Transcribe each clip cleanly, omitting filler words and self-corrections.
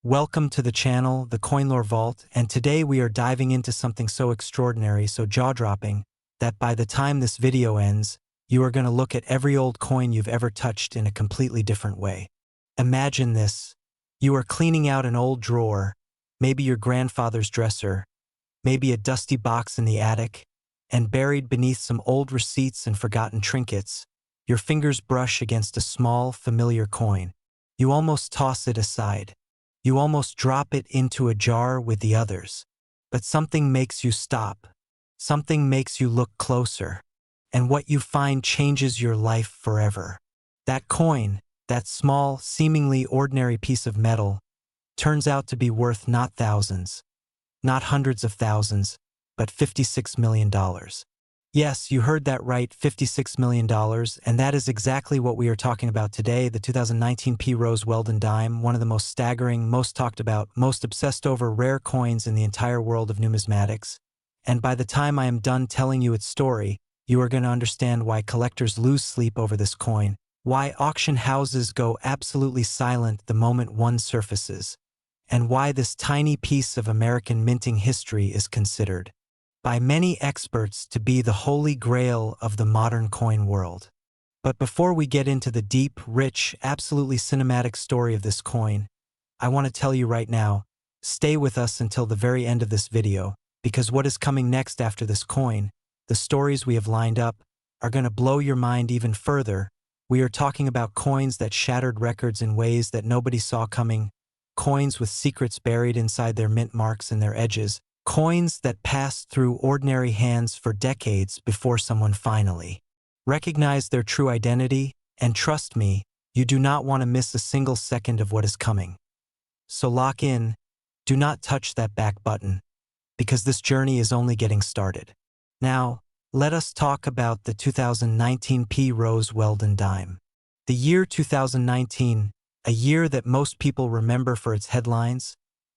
Welcome to the channel, the Coin Lore Vault, and today we are diving into something so extraordinary, so jaw-dropping, that by the time this video ends, you are going to look at every old coin you've ever touched in a completely different way. Imagine this. You are cleaning out an old drawer, maybe your grandfather's dresser, maybe a dusty box in the attic, and buried beneath some old receipts and forgotten trinkets, your fingers brush against a small, familiar coin. You almost toss it aside. You almost drop it into a jar with the others. But something makes you stop. Something makes you look closer. And what you find changes your life forever. That coin, that small, seemingly ordinary piece of metal, turns out to be worth not thousands, not hundreds of thousands, but $56 million. Yes, you heard that right, $56 million, and that is exactly what we are talking about today, the 2019 P. Rose Weldon dime, one of the most staggering, most talked about, most obsessed over rare coins in the entire world of numismatics. And by the time I am done telling you its story, you are going to understand why collectors lose sleep over this coin, why auction houses go absolutely silent the moment one surfaces, and why this tiny piece of American minting history is considered by many experts to be the holy grail of the modern coin world. But before we get into the deep, rich, absolutely cinematic story of this coin, I want to tell you right now, stay with us until the very end of this video, because what is coming next after this coin, the stories we have lined up, are going to blow your mind even further. We are talking about coins that shattered records in ways that nobody saw coming, coins with secrets buried inside their mint marks and their edges, coins that passed through ordinary hands for decades before someone finally recognized their true identity, and trust me, you do not want to miss a single second of what is coming. So lock in, do not touch that back button, because this journey is only getting started. Now, let us talk about the 2019 P. Rose Weldon dime. The year 2019, a year that most people remember for its headlines,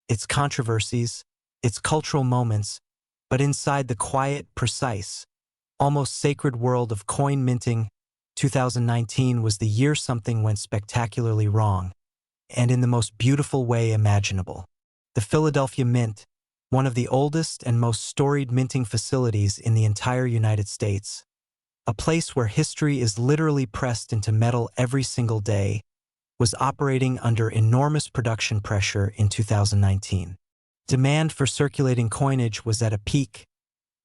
its controversies, its cultural moments, but inside the quiet, precise, almost sacred world of coin minting, 2019 was the year something went spectacularly wrong, and in the most beautiful way imaginable. The Philadelphia Mint, one of the oldest and most storied minting facilities in the entire United States, a place where history is literally pressed into metal every single day, was operating under enormous production pressure in 2019. Demand for circulating coinage was at a peak.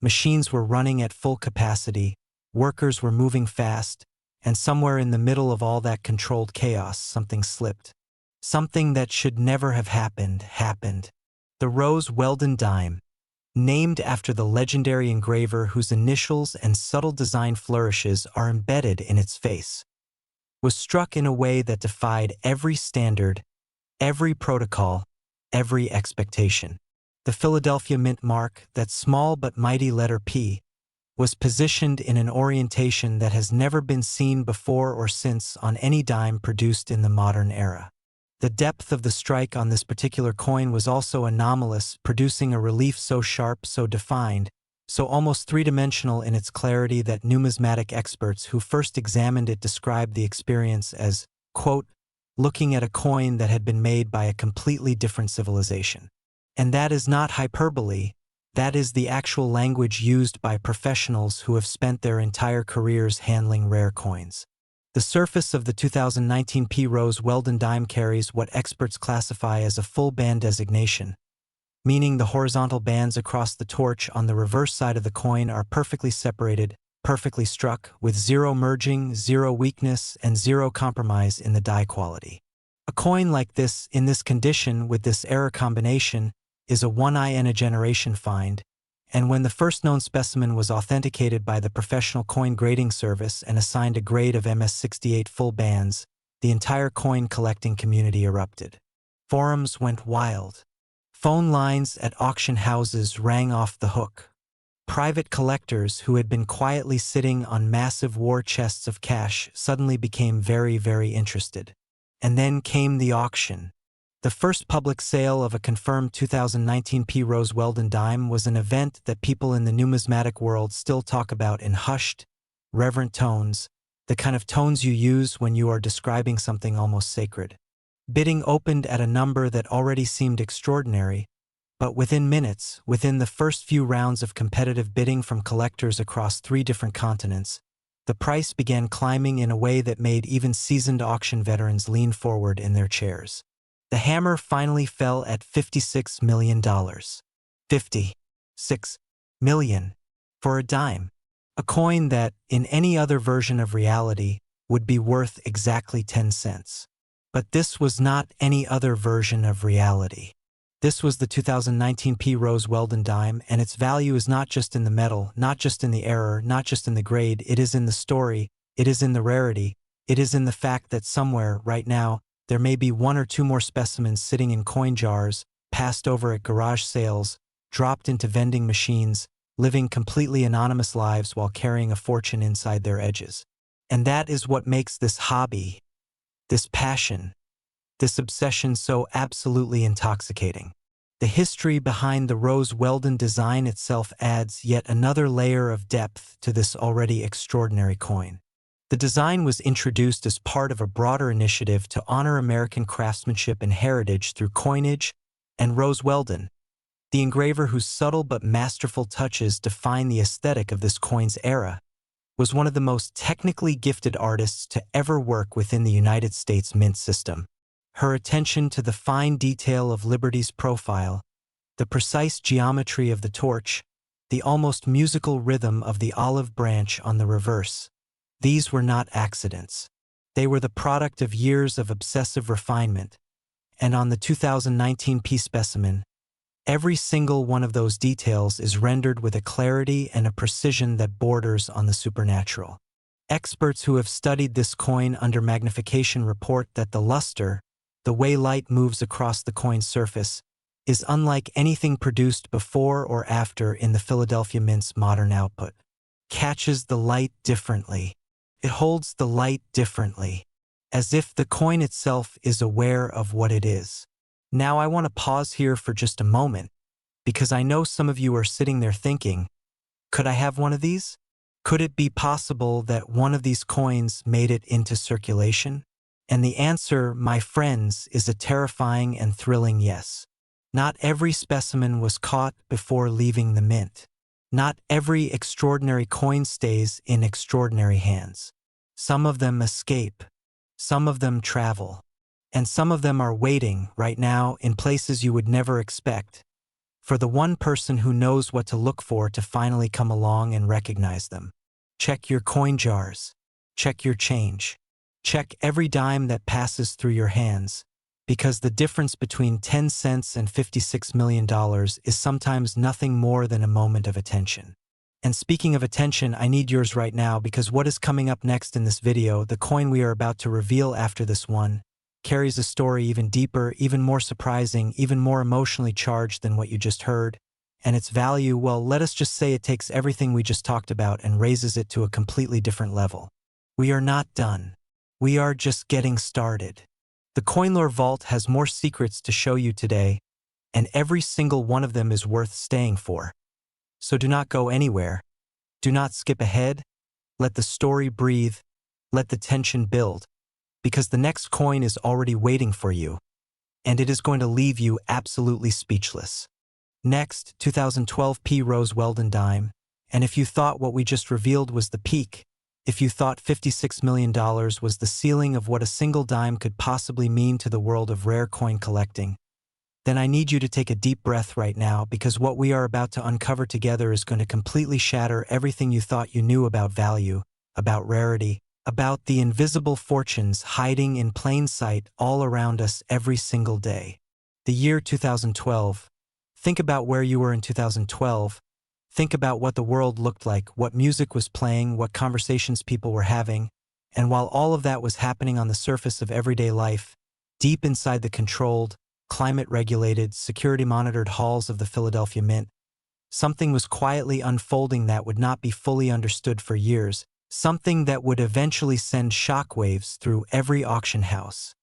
Machines were running at full capacity, workers were moving fast, and somewhere in the middle of all that controlled chaos, something slipped. Something that should never have happened. The Rose Weldon dime, named after the legendary engraver whose initials and subtle design flourishes are embedded in its face, was struck in a way that defied every standard, every protocol, every expectation. The Philadelphia Mint mark, that small but mighty letter P, was positioned in an orientation that has never been seen before or since on any dime produced in the modern era. The depth of the strike on this particular coin was also anomalous, producing a relief so sharp, so defined, so almost three-dimensional in its clarity that numismatic experts who first examined it described the experience as, quote, looking at a coin that had been made by a completely different civilization. And that is not hyperbole, that is the actual language used by professionals who have spent their entire careers handling rare coins. The surface of the 2019 P. Rose Weldon dime carries what experts classify as a full band designation, meaning the horizontal bands across the torch on the reverse side of the coin are perfectly separated, perfectly struck, with zero merging, zero weakness, and zero compromise in the die quality. A coin like this, in this condition, with this error combination, is a one-eye-in-a-generation find, and when the first known specimen was authenticated by the Professional Coin Grading Service and assigned a grade of MS-68 full bands, the entire coin collecting community erupted. Forums went wild. Phone lines at auction houses rang off the hook. Private collectors who had been quietly sitting on massive war chests of cash suddenly became very, very interested. And then came the auction. The first public sale of a confirmed 2019 P. Rose Weldon dime was an event that people in the numismatic world still talk about in hushed, reverent tones, the kind of tones you use when you are describing something almost sacred. Bidding opened at a number that already seemed extraordinary, but within minutes, within the first few rounds of competitive bidding from collectors across 3 different continents, the price began climbing in a way that made even seasoned auction veterans lean forward in their chairs. The hammer finally fell at $56 million. $56 million. For a dime. A coin that, in any other version of reality, would be worth exactly 10 cents. But this was not any other version of reality. This was the 2019 P. Rose Weldon dime, and its value is not just in the metal, not just in the error, not just in the grade, it is in the story, it is in the rarity, it is in the fact that somewhere, right now, there may be 1 or 2 more specimens sitting in coin jars, passed over at garage sales, dropped into vending machines, living completely anonymous lives while carrying a fortune inside their edges. And that is what makes this hobby, this passion, this obsession so absolutely intoxicating. The history behind the Rose Weldon design itself adds yet another layer of depth to this already extraordinary coin. The design was introduced as part of a broader initiative to honor American craftsmanship and heritage through coinage, and Rose Weldon, the engraver whose subtle but masterful touches define the aesthetic of this coin's era, was one of the most technically gifted artists to ever work within the United States mint system. Her attention to the fine detail of Liberty's profile, the precise geometry of the torch, the almost musical rhythm of the olive branch on the reverse. These were not accidents. They were the product of years of obsessive refinement, and on the 2019 P specimen, every single one of those details is rendered with a clarity and a precision that borders on the supernatural. Experts who have studied this coin under magnification report that the luster, the way light moves across the coin's surface, is unlike anything produced before or after in the Philadelphia Mint's modern output. Catches the light differently. It holds the light differently, as if the coin itself is aware of what it is. Now I want to pause here for just a moment, because I know some of you are sitting there thinking, could I have one of these? Could it be possible that one of these coins made it into circulation? And the answer, my friends, is a terrifying and thrilling yes. Not every specimen was caught before leaving the mint. Not every extraordinary coin stays in extraordinary hands. Some of them escape. Some of them travel. And some of them are waiting right now in places you would never expect, for the one person who knows what to look for to finally come along and recognize them. Check your coin jars. Check your change. Check every dime that passes through your hands, because the difference between 10 cents and $56 million is sometimes nothing more than a moment of attention. And speaking of attention, I need yours right now, because what is coming up next in this video, the coin we are about to reveal after this one, carries a story even deeper, even more surprising, even more emotionally charged than what you just heard. And its value, well, let us just say it takes everything we just talked about and raises it to a completely different level. We are not done. We are just getting started. The CoinLore Vault has more secrets to show you today, and every single one of them is worth staying for. So do not go anywhere. Do not skip ahead. Let the story breathe. Let the tension build. Because the next coin is already waiting for you, and it is going to leave you absolutely speechless. Next, 2012 P. Rose Weldon dime, and if you thought what we just revealed was the peak, if you thought $56 million was the ceiling of what a single dime could possibly mean to the world of rare coin collecting, then I need you to take a deep breath right now, because what we are about to uncover together is going to completely shatter everything you thought you knew about value, about rarity, about the invisible fortunes hiding in plain sight all around us every single day. The year 2012. Think about where you were in 2012. Think about what the world looked like, what music was playing, what conversations people were having, and while all of that was happening on the surface of everyday life, deep inside the controlled, climate-regulated, security-monitored halls of the Philadelphia Mint, something was quietly unfolding that would not be fully understood for years, something that would eventually send shockwaves through every auction house,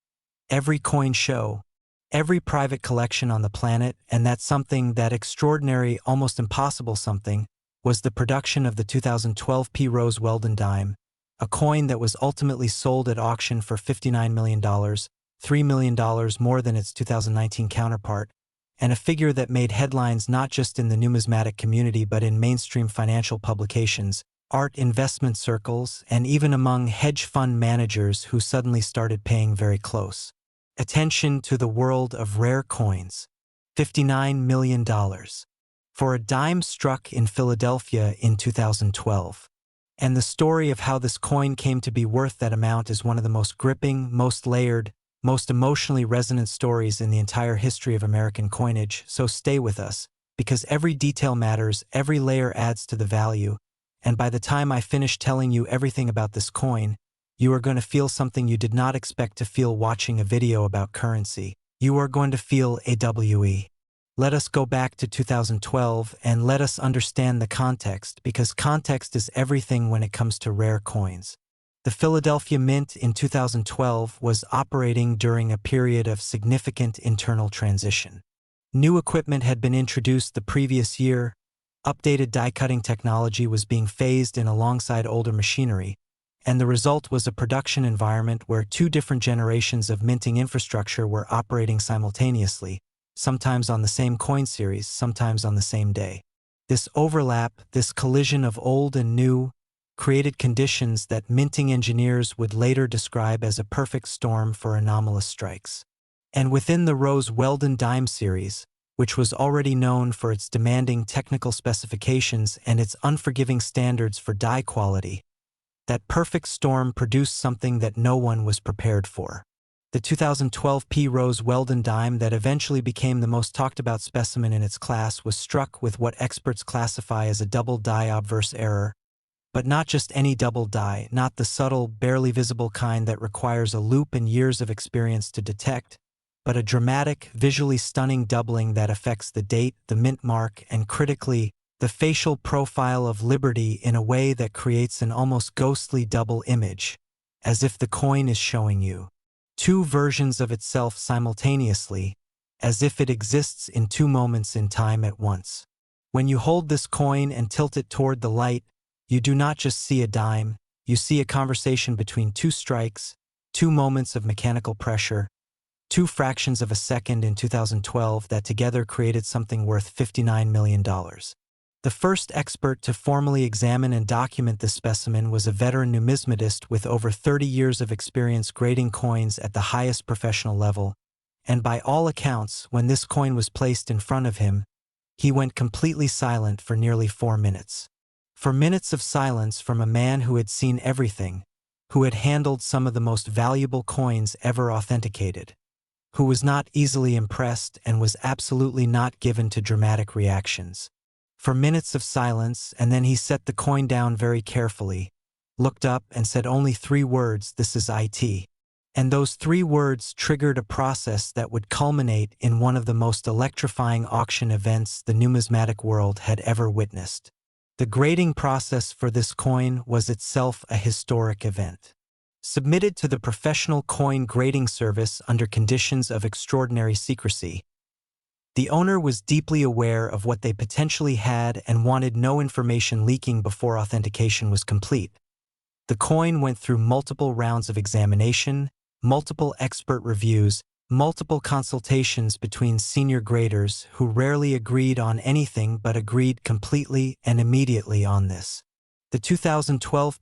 every coin show, every private collection on the planet, and that something, that extraordinary, almost impossible something, was the production of the 2012 P. Rose Weldon dime, a coin that was ultimately sold at auction for $59 million, $3 million more than its 2019 counterpart, and a figure that made headlines not just in the numismatic community but in mainstream financial publications, art investment circles, and even among hedge fund managers who suddenly started paying very close attention to the world of rare coins. $59 million for a dime struck in Philadelphia in 2012. And the story of how this coin came to be worth that amount is one of the most gripping, most layered, most emotionally resonant stories in the entire history of American coinage, so stay with us, because every detail matters, every layer adds to the value, and by the time I finish telling you everything about this coin, you are going to feel something you did not expect to feel watching a video about currency. You are going to feel AWE. Let us go back to 2012 and let us understand the context, because context is everything when it comes to rare coins. The Philadelphia Mint in 2012 was operating during a period of significant internal transition. New equipment had been introduced the previous year, updated die-cutting technology was being phased in alongside older machinery, and the result was a production environment where two different generations of minting infrastructure were operating simultaneously, sometimes on the same coin series, sometimes on the same day. This overlap, this collision of old and new, created conditions that minting engineers would later describe as a perfect storm for anomalous strikes. And within the Weldon dime series, which was already known for its demanding technical specifications and its unforgiving standards for die quality, that perfect storm produced something that no one was prepared for. The 2012 Weldon dime that eventually became the most talked about specimen in its class was struck with what experts classify as a double die obverse error, but not just any double die, not the subtle, barely visible kind that requires a loop and years of experience to detect, but a dramatic, visually stunning doubling that affects the date, the mint mark, and critically, the facial profile of Liberty in a way that creates an almost ghostly double image, as if the coin is showing you two versions of itself simultaneously, as if it exists in two moments in time at once. When you hold this coin and tilt it toward the light, you do not just see a dime, you see a conversation between two strikes, two moments of mechanical pressure, two fractions of a second in 2012 that together created something worth $59 million. The first expert to formally examine and document this specimen was a veteran numismatist with over 30 years of experience grading coins at the highest professional level, and by all accounts, when this coin was placed in front of him, he went completely silent for nearly 4 minutes. For minutes of silence from a man who had seen everything, who had handled some of the most valuable coins ever authenticated, who was not easily impressed and was absolutely not given to dramatic reactions. For minutes of silence, and then he set the coin down very carefully, looked up and said only 3 words, "This is IT." And those 3 words triggered a process that would culminate in one of the most electrifying auction events the numismatic world had ever witnessed. The grading process for this coin was itself a historic event. Submitted to the professional coin grading service under conditions of extraordinary secrecy, the owner was deeply aware of what they potentially had and wanted no information leaking before authentication was complete. The coin went through multiple rounds of examination, multiple expert reviews, multiple consultations between senior graders who rarely agreed on anything but agreed completely and immediately on this. The 2012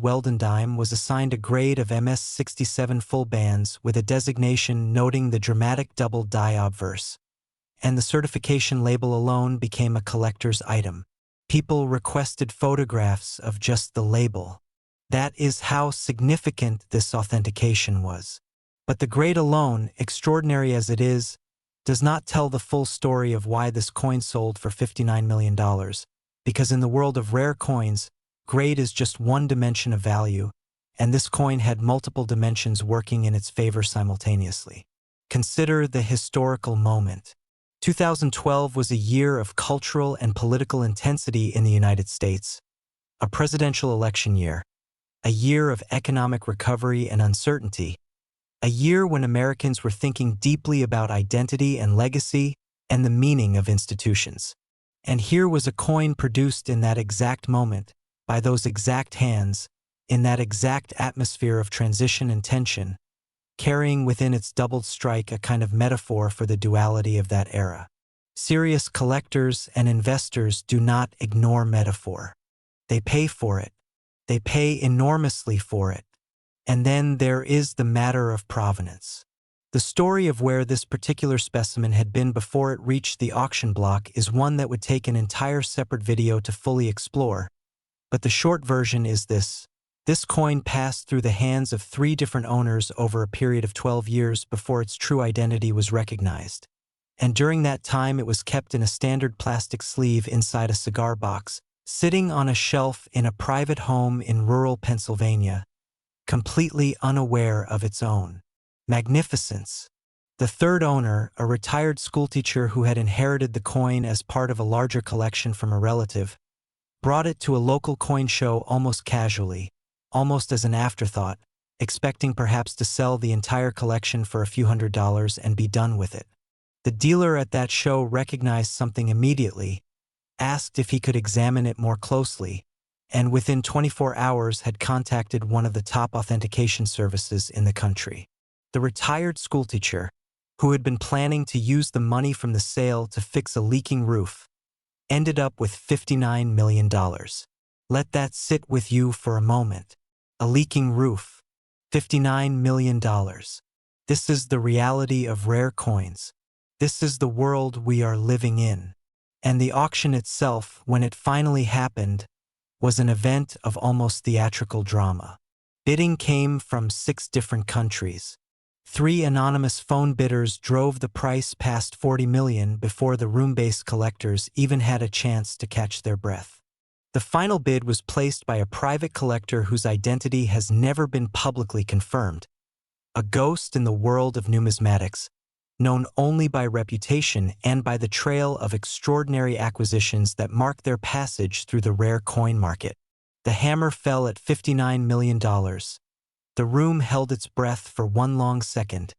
Weldon dime was assigned a grade of MS67 full bands with a designation noting the dramatic double die obverse, and the certification label alone became a collector's item. People requested photographs of just the label. That is how significant this authentication was. But the grade alone, extraordinary as it is, does not tell the full story of why this coin sold for $59 million, because in the world of rare coins, grade is just one dimension of value, and this coin had multiple dimensions working in its favor simultaneously. Consider the historical moment. 2012 was a year of cultural and political intensity in the United States, a presidential election year, a year of economic recovery and uncertainty, a year when Americans were thinking deeply about identity and legacy and the meaning of institutions. And here was a coin produced in that exact moment, by those exact hands, in that exact atmosphere of transition and tension, carrying within its doubled strike a kind of metaphor for the duality of that era. Serious collectors and investors do not ignore metaphor. They pay for it. They pay enormously for it. And then there is the matter of provenance. The story of where this particular specimen had been before it reached the auction block is one that would take an entire separate video to fully explore, but the short version is this. This coin passed through the hands of 3 different owners over a period of 12 years before its true identity was recognized. And during that time it was kept in a standard plastic sleeve inside a cigar box, sitting on a shelf in a private home in rural Pennsylvania, completely unaware of its own magnificence. The third owner, a retired schoolteacher who had inherited the coin as part of a larger collection from a relative, brought it to a local coin show almost casually, almost as an afterthought, expecting perhaps to sell the entire collection for a few $100s and be done with it. The dealer at that show recognized something immediately, asked if he could examine it more closely, and within 24 hours had contacted one of the top authentication services in the country. The retired schoolteacher, who had been planning to use the money from the sale to fix a leaking roof, ended up with $59 million. Let that sit with you for a moment. A leaking roof. $59 million. This is the reality of rare coins. This is the world we are living in. And the auction itself, when it finally happened, was an event of almost theatrical drama. Bidding came from 6 different countries. 3 anonymous phone bidders drove the price past $40 million before the room-based collectors even had a chance to catch their breath. The final bid was placed by a private collector whose identity has never been publicly confirmed, a ghost in the world of numismatics, known only by reputation and by the trail of extraordinary acquisitions that mark their passage through the rare coin market. The hammer fell at $59 million. The room held its breath for one long second,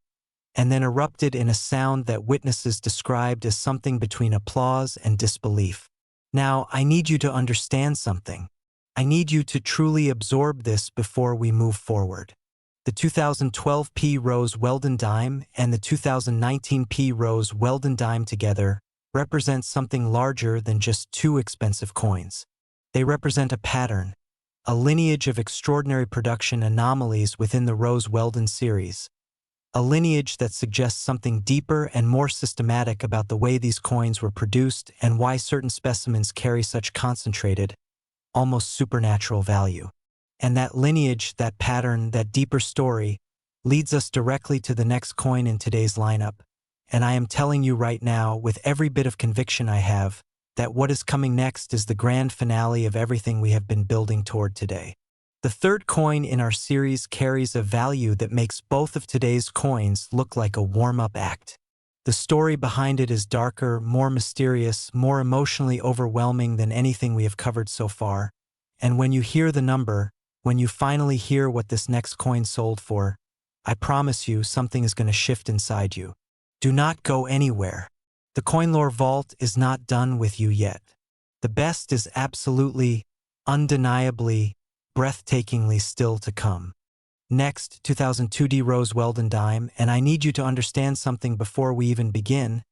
and then erupted in a sound that witnesses described as something between applause and disbelief. Now, I need you to understand something. I need you to truly absorb this before we move forward. The 2012 P. Rose Weldon dime and the 2019 P. Rose Weldon dime together represent something larger than just 2 expensive coins. They represent a pattern, a lineage of extraordinary production anomalies within the Rose Weldon series, a lineage that suggests something deeper and more systematic about the way these coins were produced and why certain specimens carry such concentrated, almost supernatural value. And that lineage, that pattern, that deeper story leads us directly to the next coin in today's lineup, and I am telling you right now, with every bit of conviction I have, that what is coming next is the grand finale of everything we have been building toward today. The third coin in our series carries a value that makes both of today's coins look like a warm-up act. The story behind it is darker, more mysterious, more emotionally overwhelming than anything we have covered so far. And when you hear the number, when you finally hear what this next coin sold for, I promise you something is going to shift inside you. Do not go anywhere. The Coin Lore Vault is not done with you yet. The best is absolutely, undeniably, breathtakingly still to come. Next, 2002 D. Rose Weldon dime, and I need you to understand something before we even begin.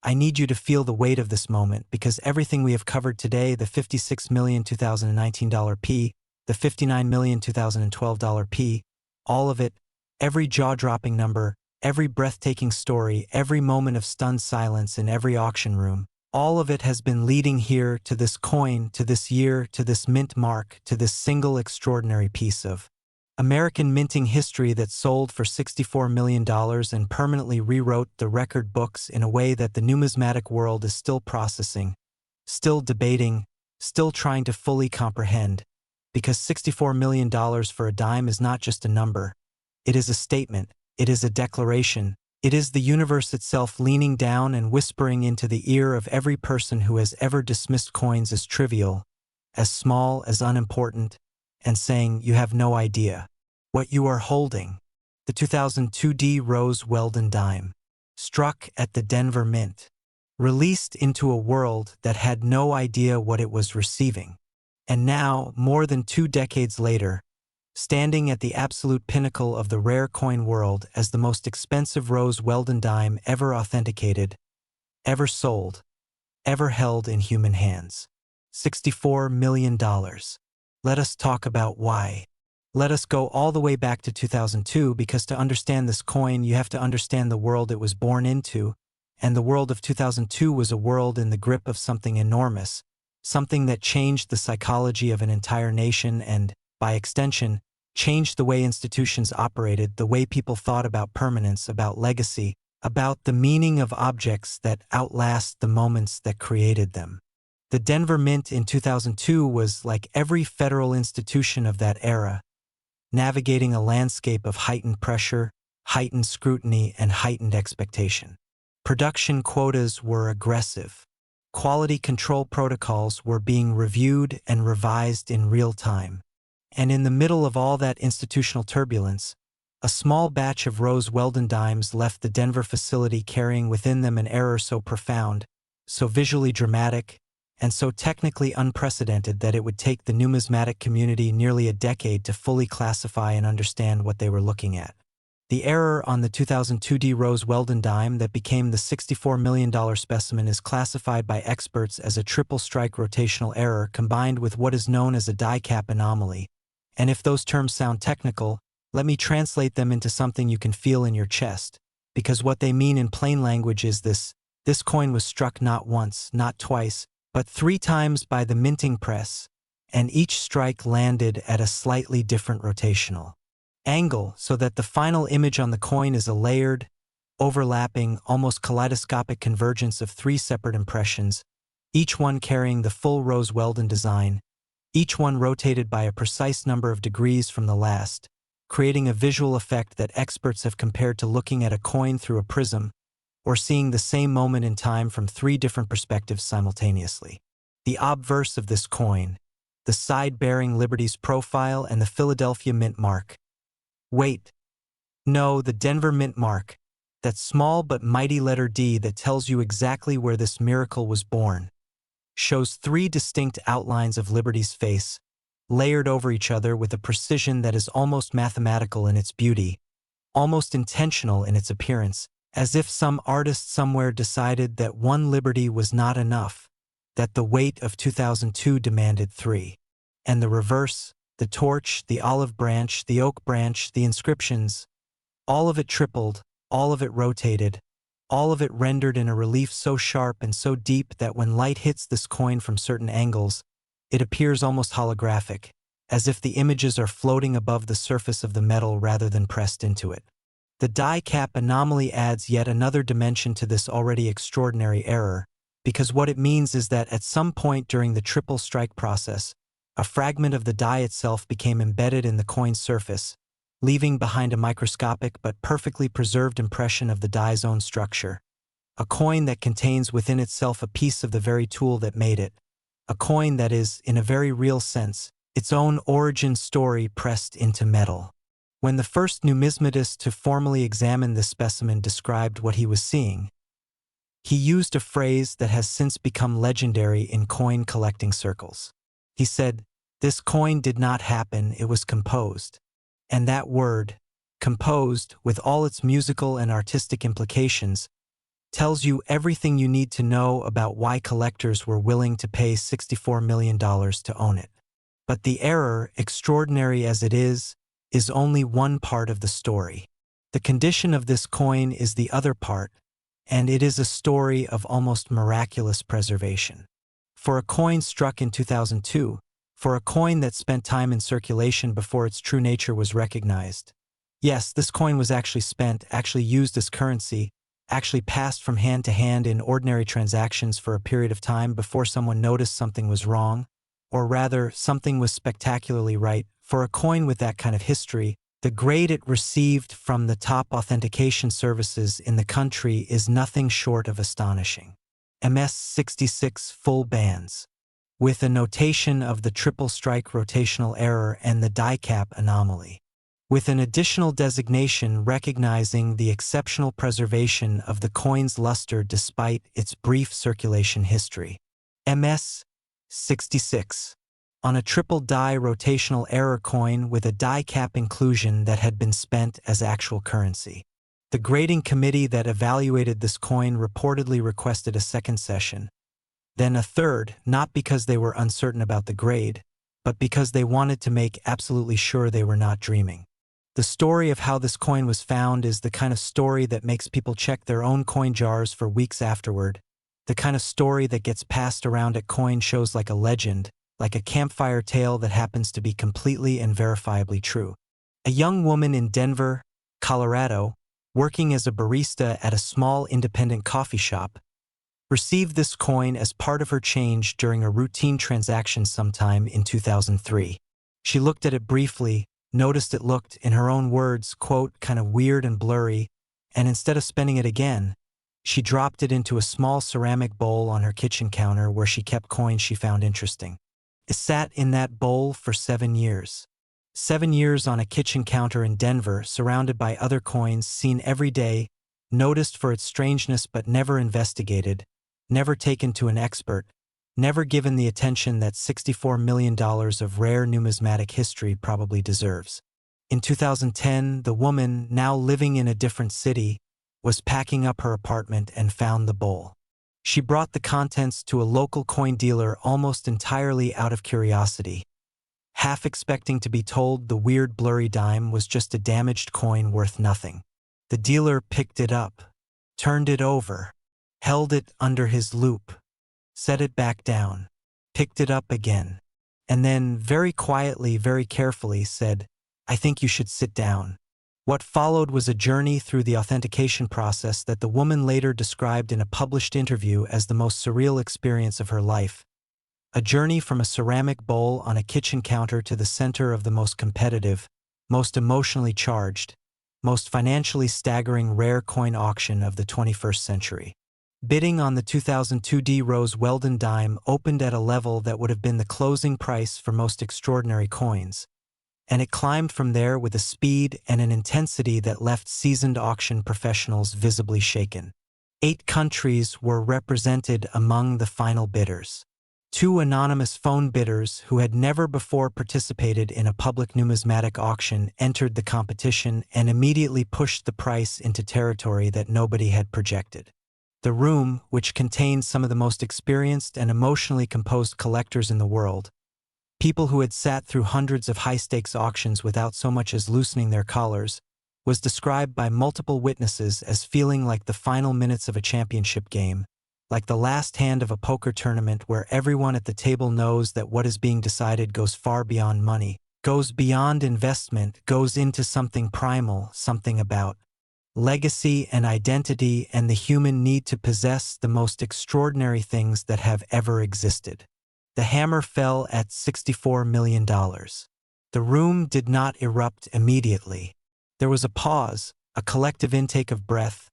I need you to feel the weight of this moment, because everything we have covered today, the $56 million 2019 P, the $59 million 2012 P, all of it, every jaw-dropping number, every breathtaking story, every moment of stunned silence in every auction room, all of it has been leading here to this coin, to this year, to this mint mark, to this single extraordinary piece of American minting history that sold for $64 million and permanently rewrote the record books in a way that the numismatic world is still processing, still debating, still trying to fully comprehend, because $64 million for a dime is not just a number. It is a statement. It is a declaration. It is the universe itself leaning down and whispering into the ear of every person who has ever dismissed coins as trivial, as small, as unimportant, and saying, you have no idea what you are holding. The 2002 D. Rose Weldon dime, struck at the Denver Mint, released into a world that had no idea what it was receiving. And now, more than 2 decades later, standing at the absolute pinnacle of the rare coin world as the most expensive rose Weldon dime ever authenticated, ever sold, ever held in human hands. $64 million. Let us talk about why. Let us go all the way back to 2002 because to understand this coin you have to understand the world it was born into, and the world of 2002 was a world in the grip of something enormous, something that changed the psychology of an entire nation and, by extension, changed the way institutions operated, the way people thought about permanence, about legacy, about the meaning of objects that outlast the moments that created them. The Denver Mint in 2002 was like every federal institution of that era, navigating a landscape of heightened pressure, heightened scrutiny, and heightened expectation. Production quotas were aggressive. Quality control protocols were being reviewed and revised in real time. And in the middle of all that institutional turbulence, a small batch of rose Weldon dimes left the Denver facility carrying within them an error so profound, so visually dramatic, and so technically unprecedented that it would take the numismatic community nearly a decade to fully classify and understand what they were looking at. The error on the 2002 rose Weldon dime that became the $64 million specimen is classified by experts as a triple strike rotational error combined with what is known as a die cap anomaly. And if those terms sound technical, let me translate them into something you can feel in your chest, because what they mean in plain language is this coin was struck not once, not twice, but 3 times by the minting press, and each strike landed at a slightly different rotational angle so that the final image on the coin is a layered, overlapping, almost kaleidoscopic convergence of 3 separate impressions, each one carrying the full rose Weldon design, each one rotated by a precise number of degrees from the last, creating a visual effect that experts have compared to looking at a coin through a prism or seeing the same moment in time from 3 different perspectives simultaneously. The obverse of this coin, the side bearing Liberty's profile and the Philadelphia Mint mark. Wait. No, the Denver Mint mark, that small but mighty letter D that tells you exactly where this miracle was born, shows 3 distinct outlines of Liberty's face, layered over each other with a precision that is almost mathematical in its beauty, almost intentional in its appearance, as if some artist somewhere decided that 1 Liberty was not enough, that the weight of 2002 demanded 3. And the reverse, the torch, the olive branch, the oak branch, the inscriptions, all of it tripled, all of it rotated, all of it rendered in a relief so sharp and so deep that when light hits this coin from certain angles, it appears almost holographic, as if the images are floating above the surface of the metal rather than pressed into it. The die cap anomaly adds yet another dimension to this already extraordinary error, because what it means is that at some point during the triple strike process, a fragment of the die itself became embedded in the coin's surface, leaving behind a microscopic but perfectly preserved impression of the die's own structure. A coin that contains within itself a piece of the very tool that made it. A coin that is, in a very real sense, its own origin story pressed into metal. When the first numismatist to formally examine this specimen described what he was seeing, he used a phrase that has since become legendary in coin collecting circles. He said, "This coin did not happen, it was composed." And that word, composed, with all its musical and artistic implications, tells you everything you need to know about why collectors were willing to pay $64 million to own it. But the error, extraordinary as it is only one part of the story. The condition of this coin is the other part, and it is a story of almost miraculous preservation. For a coin struck in 2002, for a coin that spent time in circulation before its true nature was recognized. Yes, this coin was actually spent, actually used as currency, actually passed from hand to hand in ordinary transactions for a period of time before someone noticed something was wrong, or rather, something was spectacularly right. For a coin with that kind of history, the grade it received from the top authentication services in the country is nothing short of astonishing. MS-66 full bands, with a notation of the triple strike rotational error and the die cap anomaly, with an additional designation recognizing the exceptional preservation of the coin's luster despite its brief circulation history. MS-66. on a triple die rotational error coin with a die cap inclusion that had been spent as actual currency. The grading committee that evaluated this coin reportedly requested a second session, then a third, not because they were uncertain about the grade, but because they wanted to make absolutely sure they were not dreaming. The story of how this coin was found is the kind of story that makes people check their own coin jars for weeks afterward, the kind of story that gets passed around at coin shows like a legend, like a campfire tale that happens to be completely and verifiably true. A young woman in Denver, Colorado, working as a barista at a small independent coffee shop, received this coin as part of her change during a routine transaction sometime in 2003. She looked at it briefly, noticed it looked, in her own words, quote, kind of weird and blurry, and instead of spending it again, she dropped it into a small ceramic bowl on her kitchen counter where she kept coins she found interesting. It sat in that bowl for 7 years. 7 years on a kitchen counter in Denver, surrounded by other coins seen every day, noticed for its strangeness but never investigated, never taken to an expert, never given the attention that $64 million of rare numismatic history probably deserves. In 2010, the woman, now living in a different city, was packing up her apartment and found the bowl. She brought the contents to a local coin dealer almost entirely out of curiosity, half expecting to be told the weird blurry dime was just a damaged coin worth nothing. The dealer picked it up, turned it over, held it under his loupe, set it back down, picked it up again, and then very quietly, very carefully said, "I think you should sit down." What followed was a journey through the authentication process that the woman later described in a published interview as the most surreal experience of her life. A journey from a ceramic bowl on a kitchen counter to the center of the most competitive, most emotionally charged, most financially staggering rare coin auction of the 21st century. Bidding on the 2002 Rose Weldon dime opened at a level that would have been the closing price for most extraordinary coins, and it climbed from there with a speed and an intensity that left seasoned auction professionals visibly shaken. 8 countries were represented among the final bidders. 2 anonymous phone bidders who had never before participated in a public numismatic auction entered the competition and immediately pushed the price into territory that nobody had projected. The room, which contained some of the most experienced and emotionally composed collectors in the world, people who had sat through hundreds of high-stakes auctions without so much as loosening their collars, was described by multiple witnesses as feeling like the final minutes of a championship game, like the last hand of a poker tournament where everyone at the table knows that what is being decided goes far beyond money, goes beyond investment, goes into something primal, something about legacy and identity and the human need to possess the most extraordinary things that have ever existed. The hammer fell at $64 million. The room did not erupt immediately. There was a pause, a collective intake of breath,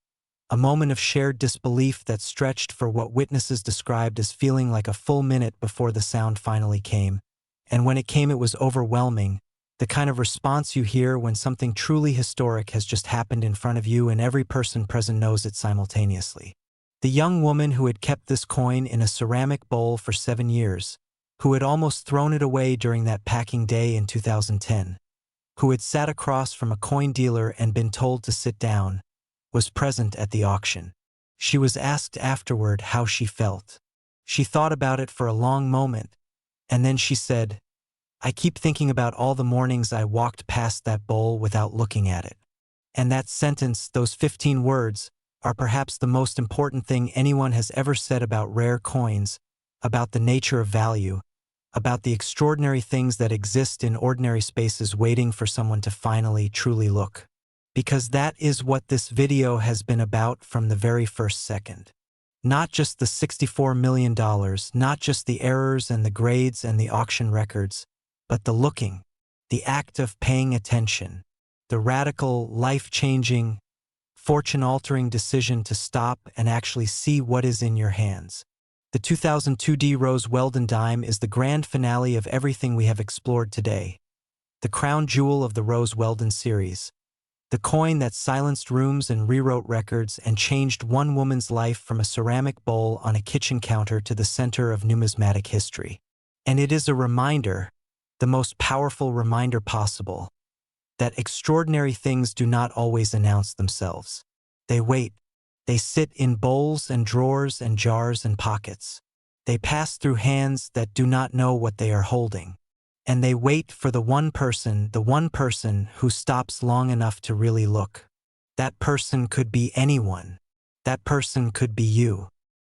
a moment of shared disbelief that stretched for what witnesses described as feeling like a full minute before the sound finally came. And when it came, it was overwhelming, the kind of response you hear when something truly historic has just happened in front of you and every person present knows it simultaneously. The young woman who had kept this coin in a ceramic bowl for 7 years, who had almost thrown it away during that packing day in 2010, who had sat across from a coin dealer and been told to sit down, was present at the auction. She was asked afterward how she felt. She thought about it for a long moment, and then she said, "I keep thinking about all the mornings I walked past that bowl without looking at it." And that sentence, those 15 words, are perhaps the most important thing anyone has ever said about rare coins, about the nature of value, about the extraordinary things that exist in ordinary spaces waiting for someone to finally truly look. Because that is what this video has been about from the very first second. Not just the $64 million, not just the errors and the grades and the auction records, but the looking, the act of paying attention, the radical, life-changing, fortune-altering decision to stop and actually see what is in your hands. The 2002 Rose Weldon dime is the grand finale of everything we have explored today. The crown jewel of the Rose Weldon series. The coin that silenced rooms and rewrote records and changed one woman's life from a ceramic bowl on a kitchen counter to the center of numismatic history. And it is a reminder, the most powerful reminder possible, that extraordinary things do not always announce themselves. They wait. They sit in bowls and drawers and jars and pockets. They pass through hands that do not know what they are holding. And they wait for the one person who stops long enough to really look. That person could be anyone. That person could be you.